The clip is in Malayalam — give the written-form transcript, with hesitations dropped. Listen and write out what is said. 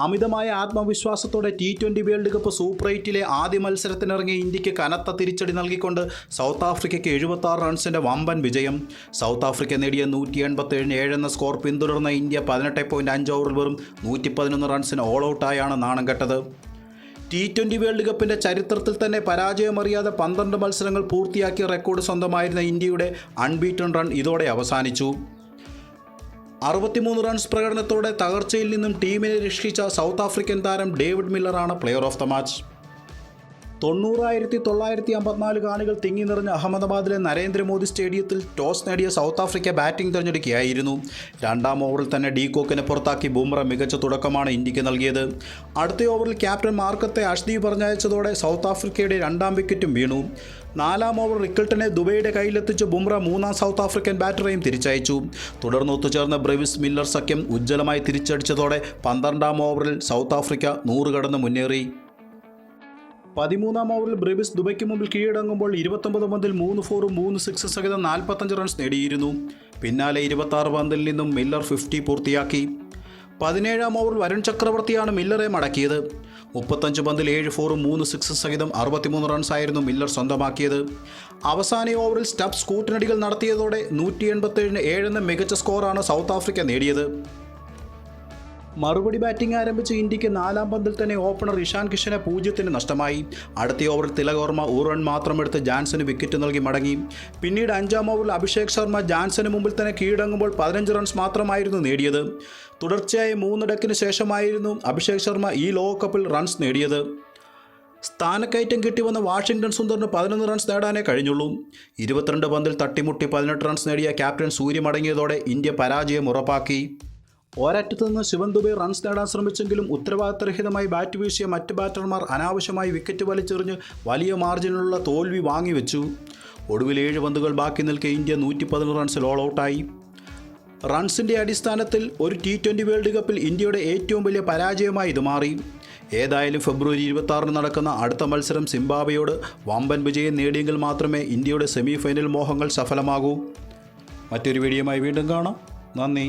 അമിതമായ ആത്മവിശ്വാസത്തോടെ T20 വേൾഡ് കപ്പ് സൂപ്പർ 8-ലെ ആദ്യ മത്സരത്തിനിറങ്ങിയ ഇന്ത്യക്ക് കനത്ത തിരിച്ചടി നൽകിക്കൊണ്ട് സൗത്ത് ആഫ്രിക്കയ്ക്ക് 76 റൺസിൻ്റെ വമ്പൻ വിജയം. സൗത്ത് ആഫ്രിക്ക നേടിയ 187 എന്ന സ്കോർ പിന്തുടർന്ന ഇന്ത്യ 18.5 ഓവറിൽ വെറും 111 റൺസിന് ഓൾ ഔട്ടായാണ് നാണം കെട്ടത്. T20 വേൾഡ് കപ്പിൻ്റെ ചരിത്രത്തിൽ തന്നെ പരാജയമറിയാതെ 12 മത്സരങ്ങൾ പൂർത്തിയാക്കിയ റെക്കോർഡ് സ്വന്തമായിരുന്ന ഇന്ത്യയുടെ അൺബീറ്റൺ റൺ ഇതോടെ അവസാനിച്ചു. 63 റൺസ് പ്രകടനത്തോടെ തകർച്ചയിൽ നിന്നും ടീമിനെ രക്ഷിച്ച സൗത്ത് ആഫ്രിക്കൻ താരം ഡേവിഡ് മില്ലറാണ് പ്ലെയർ ഓഫ് ദ മാച്ച്. 90,954 കാണികൾ തിങ്ങി നിറഞ്ഞ അഹമ്മദാബാദിലെ നരേന്ദ്രമോദി സ്റ്റേഡിയത്തിൽ ടോസ് നേടിയ സൗത്ത് ആഫ്രിക്ക ബാറ്റിംഗ് തിരഞ്ഞെടുക്കുകയായിരുന്നു. രണ്ടാം ഓവറിൽ തന്നെ ഡീകോക്കിനെ പുറത്താക്കി ബുംറ മികച്ച തുടക്കമാണ് ഇന്ത്യക്ക് നൽകിയത്. അടുത്ത ഓവറിൽ ക്യാപ്റ്റൻ മാർക്കത്തെ അഷ്ദീപ് പറഞ്ഞയച്ചതോടെ സൗത്ത് ആഫ്രിക്കയുടെ രണ്ടാം വിക്കറ്റും വീണു. നാലാം ഓവർ റിക്കിൾട്ടനെ ദുബൈയുടെ കയ്യിലെത്തിച്ച് ബുംറ മൂന്നാം സൗത്ത് ആഫ്രിക്കൻ ബാറ്ററെയും തിരിച്ചയച്ചു. തുടർന്ന് ഒത്തുചേർന്ന ബ്രെവിസ് മില്ലർ സഖ്യം ഉജ്ജ്വലമായി തിരിച്ചടിച്ചതോടെ 12ാം ഓവറിൽ സൗത്ത് ആഫ്രിക്ക 100 കടന്ന് മുന്നേറി. 13ാം ഓവറിൽ ബ്രെവിസ് ദുബൈക്ക് മുമ്പിൽ കീഴടങ്ങുമ്പോൾ 29 പന്തിൽ 3 ഫോറും 3 സിക്സ് സഹിതം 45 റൺസ് നേടിയിരുന്നു. പിന്നാലെ 26 പന്തിൽ നിന്നും മില്ലർ 50 പൂർത്തിയാക്കി. 17ാം ഓവറിൽ വരുൺ ചക്രവർത്തിയാണ് മില്ലറെ മടക്കിയത്. 35 പന്തിൽ 7 ഫോറും 3 സിക്സ് സഹിതം 63 റൺസായിരുന്നു മില്ലർ സ്വന്തമാക്കിയത്. അവസാന ഓവറിൽ സ്റ്റബ്സ് കൂട്ടിനടികൾ നടത്തിയതോടെ 187 എന്ന മികച്ച സ്കോറാണ് സൗത്ത് ആഫ്രിക്ക നേടിയത്. മറുപടി ബാറ്റിംഗ് ആരംഭിച്ച ഇന്ത്യക്ക് 4ാം പന്തിൽ തന്നെ ഓപ്പണർ ഇഷാൻ കിഷനെ 0-ന് നഷ്ടമായി. അടുത്ത ഓവറിൽ തിലക് വർമ്മ 1 റൺ മാത്രമെടുത്ത് ജാൻസന് വിക്കറ്റ് നൽകി മടങ്ങി. പിന്നീട് 5ാം ഓവറിൽ അഭിഷേക് ശർമ്മ ജാൻസന് മുമ്പിൽ തന്നെ കീഴടങ്ങുമ്പോൾ 15 റൺസ് മാത്രമായിരുന്നു നേടിയത്. തുടർച്ചയായ 3 ഡക്കിന് ശേഷമായിരുന്നു അഭിഷേക് ശർമ്മ ഈ ലോകകപ്പിൽ റൺസ് നേടിയത്. സ്ഥാനക്കയറ്റം കിട്ടിവന്ന വാഷിംഗ്ടൺ സുന്ദറിന് 11 റൺസ് നേടാനേ കഴിഞ്ഞുള്ളൂ. 22 പന്തിൽ തട്ടിമുട്ടി 18 റൺസ് നേടിയ ക്യാപ്റ്റൻ സൂര്യ മടങ്ങിയതോടെ ഇന്ത്യ പരാജയം ഉറപ്പാക്കി. ഒരറ്റത്തു നിന്ന് ശിവൻ ദുബെ റൺസ് നേടാൻ ശ്രമിച്ചെങ്കിലും ഉത്തരവാദിത്തരഹിതമായി ബാറ്റ് വീശിയ മറ്റ് ബാറ്റർമാർ അനാവശ്യമായി വിക്കറ്റ് വലിച്ചെറിഞ്ഞ് വലിയ മാർജിനിലുള്ള തോൽവി വാങ്ങിവെച്ചു. ഒടുവിൽ 7 പന്തുകൾ ബാക്കി നിൽക്കെ ഇന്ത്യ 111 റൺസിൽ ഓൾ ഔട്ടായി. റൺസിൻ്റെ അടിസ്ഥാനത്തിൽ ഒരു T20 വേൾഡ് കപ്പിൽ ഇന്ത്യയുടെ ഏറ്റവും വലിയ പരാജയമായി ഇത് മാറി. ഏതായാലും ഫെബ്രുവരി 26-ന് നടക്കുന്ന അടുത്ത മത്സരം സിംബാബ്വേയോട് വമ്പൻ വിജയം നേടിയെങ്കിൽ മാത്രമേ ഇന്ത്യയുടെ സെമി ഫൈനൽ മോഹങ്ങൾ സഫലമാകൂ. മറ്റൊരു വീഡിയോയുമായി വീണ്ടും കാണാം. നന്ദി.